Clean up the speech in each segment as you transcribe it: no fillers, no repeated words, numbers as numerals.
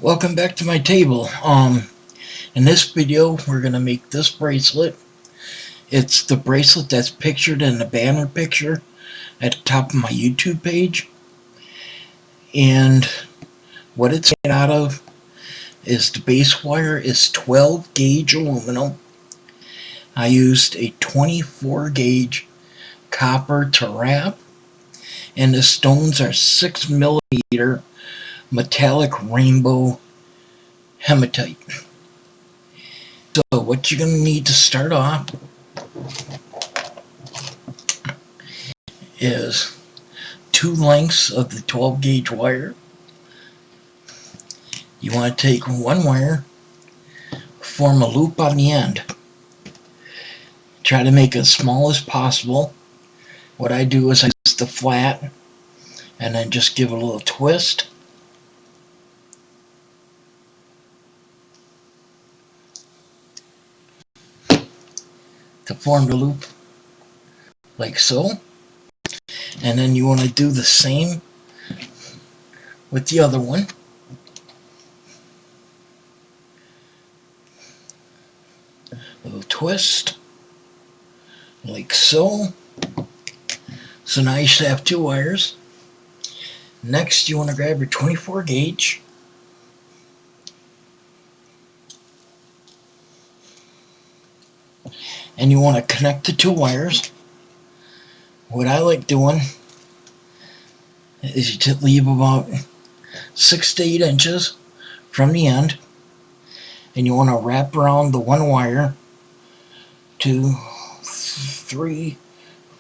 Welcome back to my table. In this video, we're gonna make this bracelet. It's the bracelet that's pictured in the banner picture at the top of my YouTube page. And what it's made out of is the base wire is 12 gauge aluminum. I used a 24 gauge copper to wrap, and the stones are 6mm metallic rainbow hematite. So what you're going to need to start off is 2 lengths of the 12 gauge wire. You want to take one wire, form a loop on the end. Try to make it as small as possible. What I do is I use the flat and then just give it a little twist. To form the loop like so. And then you want to do the same with the other one. A little twist like so. So now you should have 2 wires. Next, you want to grab your 24 gauge and you want to connect the 2 wires. What I like doing is you leave about 6 to 8 inches from the end, and you want to wrap around the 1 wire 2, 3,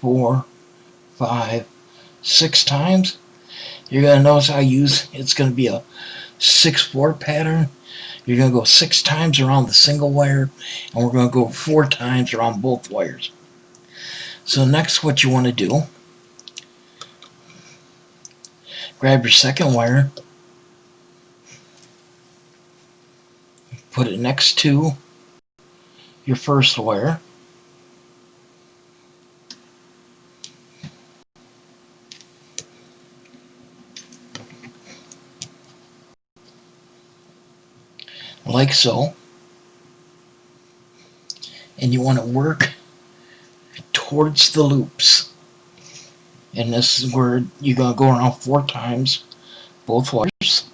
4, 5, 6 times. You're going to notice it's going to be a 6-4 pattern. You're going to go 6 times around the single wire, and we're going to go 4 times around both wires. So next, what you want to do, grab your second wire, put it next to your first wire, like so, and you want to work towards the loops. And this is where you're going to go around 4 times both wires.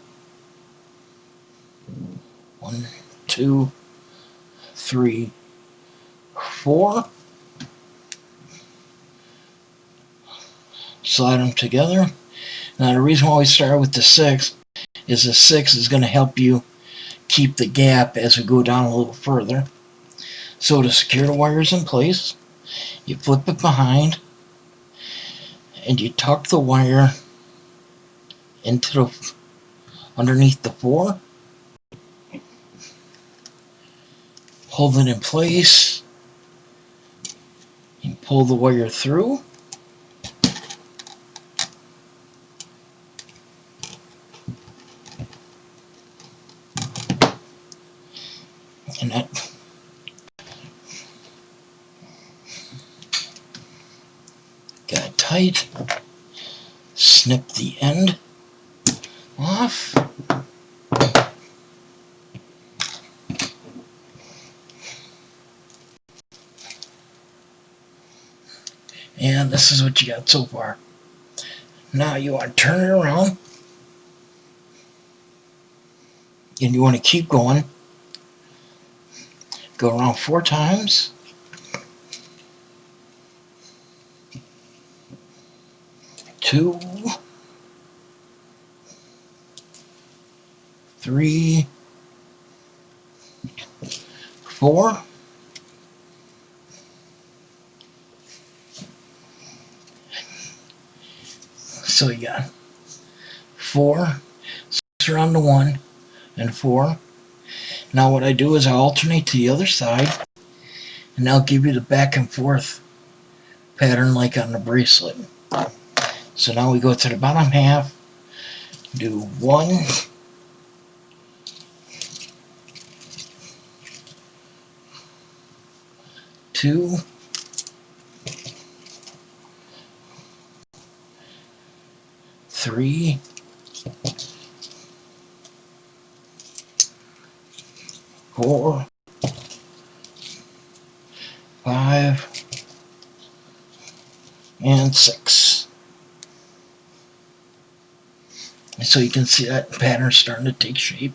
1, 2, 3, 4. Slide them together. Now the reason why we start with the 6 is the 6 is going to help you keep the gap as we go down a little further. So to secure the wires in place, you flip it behind and you tuck the wire into underneath the 4. Hold it in place and pull the wire through. And that got it tight. Snip the end off. And this is what you got so far. Now you want to turn it around, and you want to keep going. Go around 4 times. 2, 3, 4. So you got 4, 6 around the 1, and 4. Now what I do is I alternate to the other side, and I'll give you the back and forth pattern like on the bracelet. So now we go to the bottom half, do 1, 2, 3, 4, 5, and 6. So you can see that pattern starting to take shape.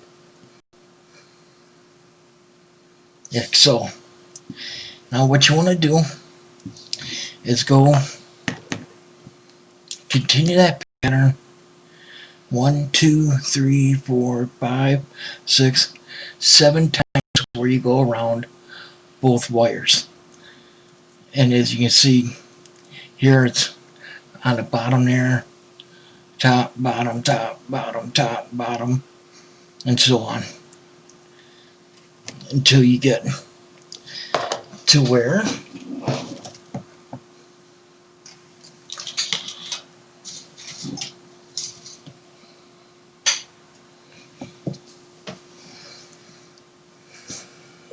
Yeah, so now what you want to do is go continue that pattern 1, 2, 3, 4, 5, 6, 7 times where you go around both wires. And as you can see here, it's on the bottom there, top, bottom, top, bottom, and so on, until you get to where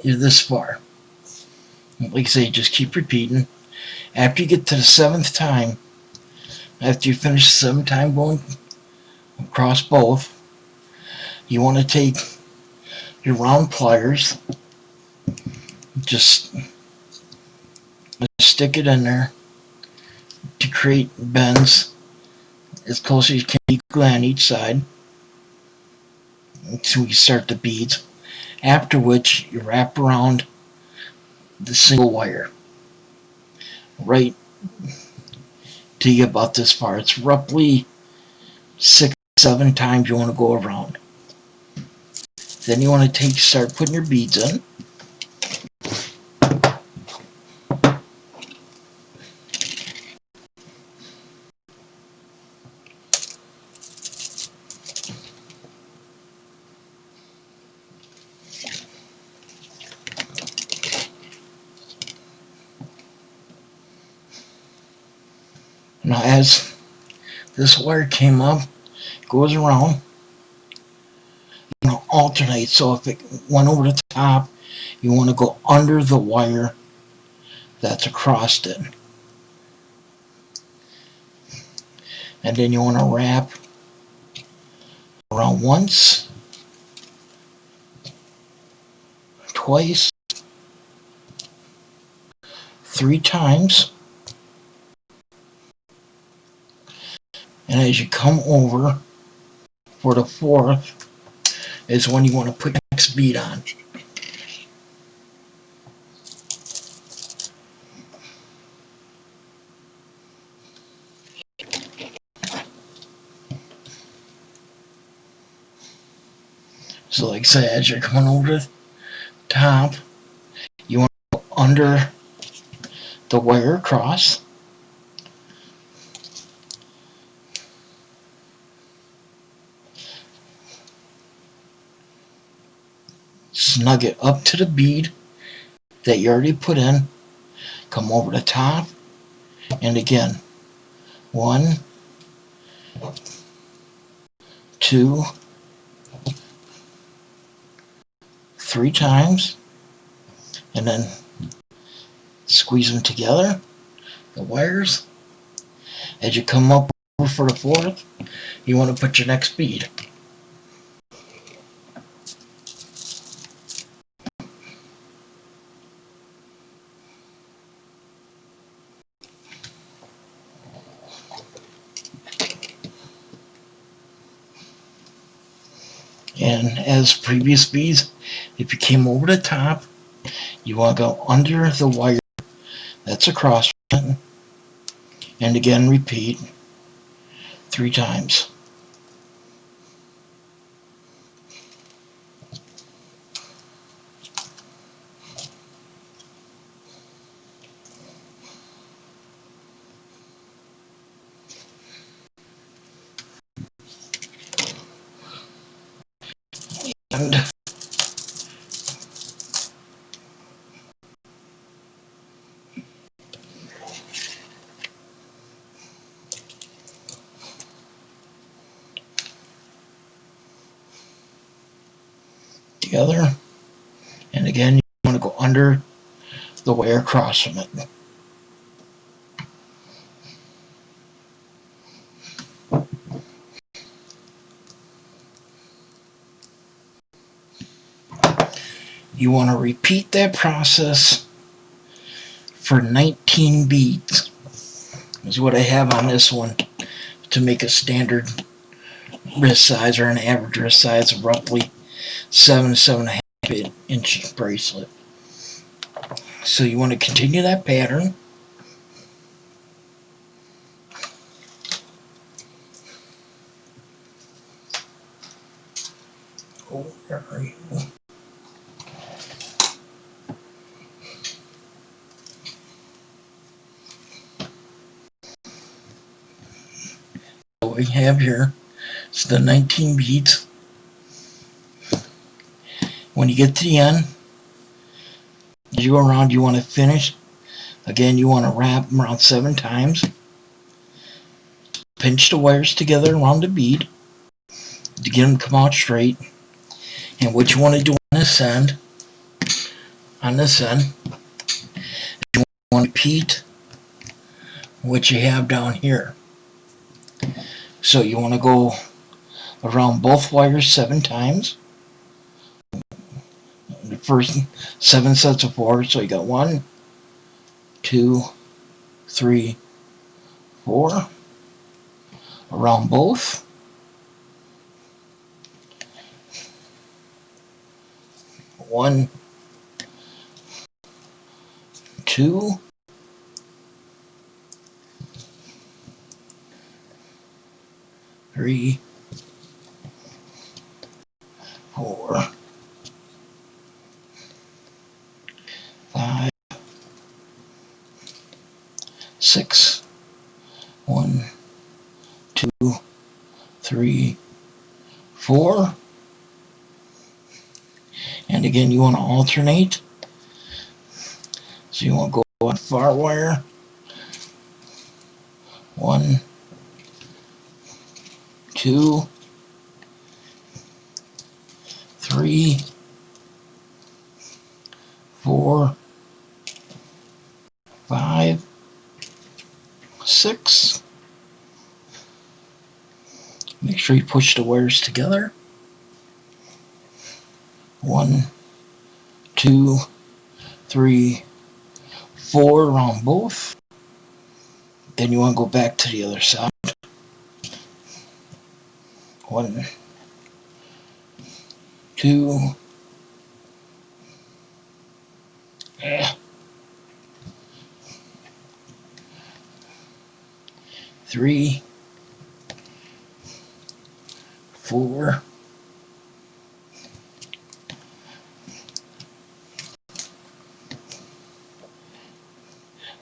you're this far. Like I say, just keep repeating. After you get to the 7th time, after you finish the 7th time going across both, you want to take your round pliers, just stick it in there to create bends as close as you can equally on each side until you start the beads. After which you wrap around the single wire right till you get about this far. It's roughly 6, 7 times you want to go around. Then you want to start putting your beads in. Now as this wire came up, goes around, you want to alternate. So if it went over the top, you want to go under the wire that's across it. And then you want to wrap around once, twice, 3 times. And as you come over for the 4th is when you want to put the next bead on. So like I say, as you're coming over the top, you want to go under the wire across. Snug it up to the bead that you already put in. Come over the top, and again, 1, 2, 3 times, and then squeeze them together, the wires. As you come up over for the 4th, you want to put your next bead. And as previous beads, if you came over the top, you want to go under the wire that's across it, and again repeat 3 times. And together, and again you want to go under the wire across from it. You want to repeat that process for 19 beads. Is what I have on this one to make a standard wrist size, or an average wrist size of roughly 7 to 7.5 inch bracelet. So you want to continue that pattern. Oh, where are you? What we have here is the 19 beads. When you get to the end, as you go around, you want to finish. Again, you want to wrap them around 7 times. Pinch the wires together around the bead to get them to come out straight. And what you want to do on this end, you want to repeat what you have down here. So you want to go around both wires 7 times. The first 7 sets of 4, so you got 1, 2, 3, 4 around both. 1, 2, 3, 4, 5, 6, 1, 2, 3, 4. And again, you want to alternate. So you want to go on far wire. 1, 2, 3, 4, 5, 6. Make sure you push the wires together. 1, 2, 3, 4 around both. Then you want to go back to the other side. 1, 2, 3, 4,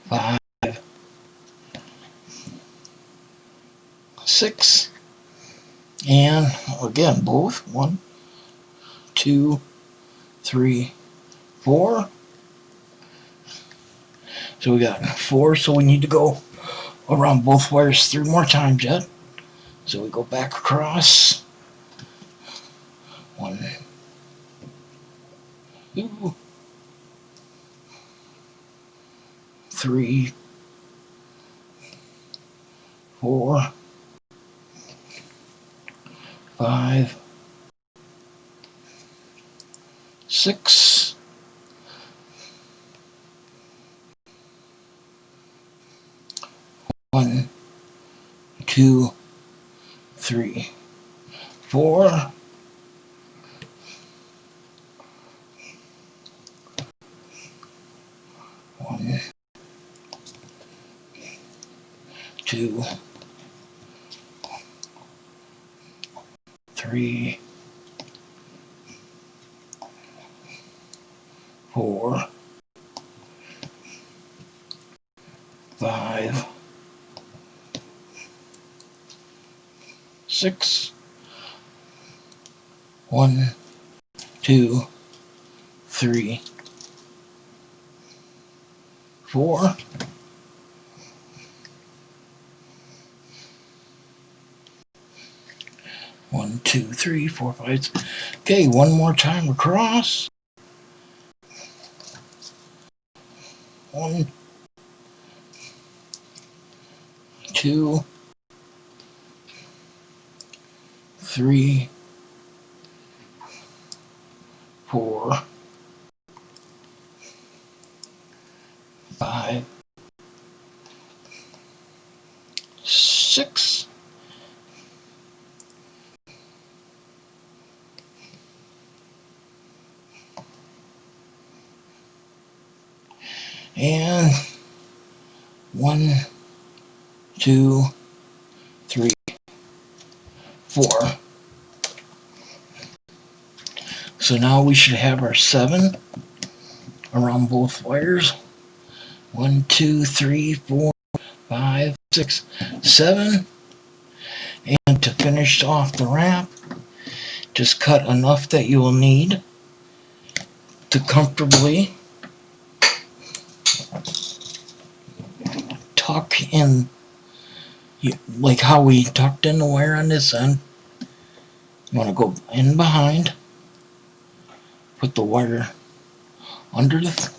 5, 6, and again both. 1, 2, 3, 4. So we got 4, so we need to go around both wires 3 more times yet. So we go back across. 1, 2, 3, 4, 5, 6, 1, 2, 3, 4. 1, 2, 3, 4, 5, 6. 1, 2, 3, 4. 1, 2, 3, 4, 5. Okay, one more time across. 1, 2, 3, 4, And 1, 2, 3, 4. So now we should have our 7 around both wires. 1, 2, 3, 4, 5, 6, 7. And to finish off the wrap, just cut enough that you will need to comfortably tuck in, like how we tucked in the wire on this end. You want to go in behind, put the wire under the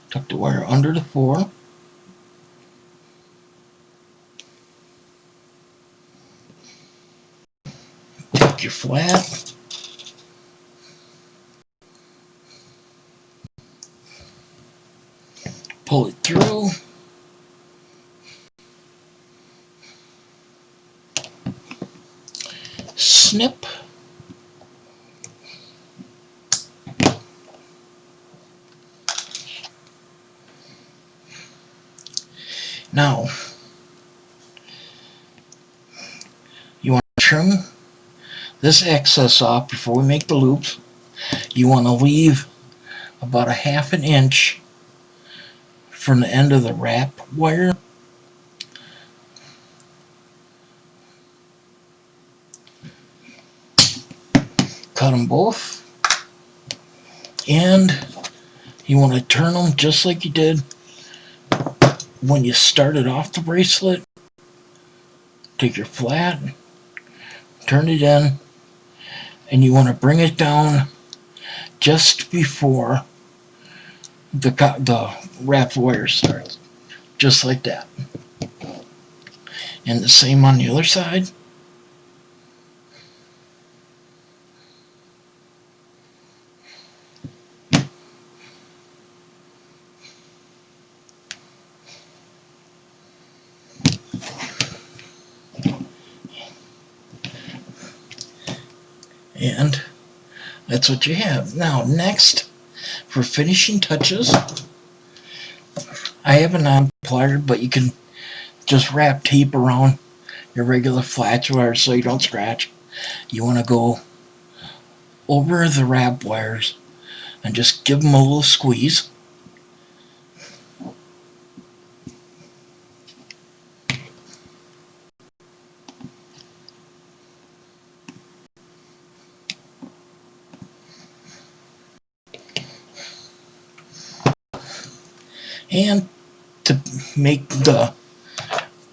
tuck the wire under the 4. Take your flat, pull it through, snip, now you want to trim this excess off before we make the loops. You want to leave about 1/2 inch from the end of the wrap wire. Cut them both, and you want to turn them just like you did when you started off the bracelet. Take your flat, turn it in, and you want to bring it down just before the wrap wire starts, just like that. And the same on the other side. And that's what you have. Now next, for finishing touches, I have a non-plier, but you can just wrap tape around your regular flat wire so you don't scratch. You want to go over the wrap wires and just give them a little squeeze. And to make the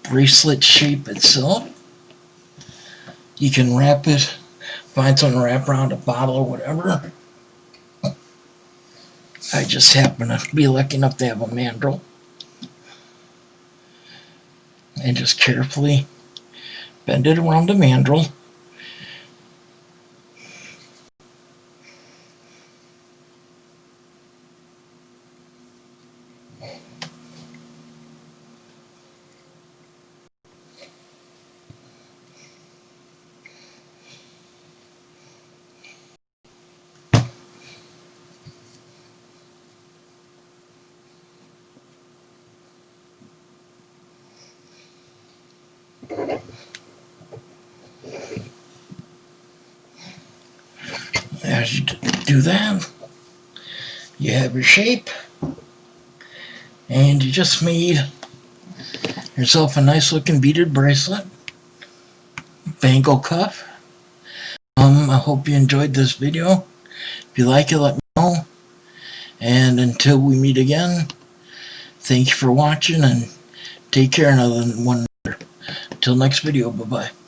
bracelet shape itself, you can wrap it, find something to wrap around a bottle or whatever. I just happen to be lucky enough to have a mandrel. And just carefully bend it around the mandrel. As you do that, you have your shape, and you just made yourself a nice looking beaded bracelet, bangle cuff. I hope you enjoyed this video. If you like it, let me know. And until we meet again, thank you for watching, and take care. Another one. Until next video, bye bye.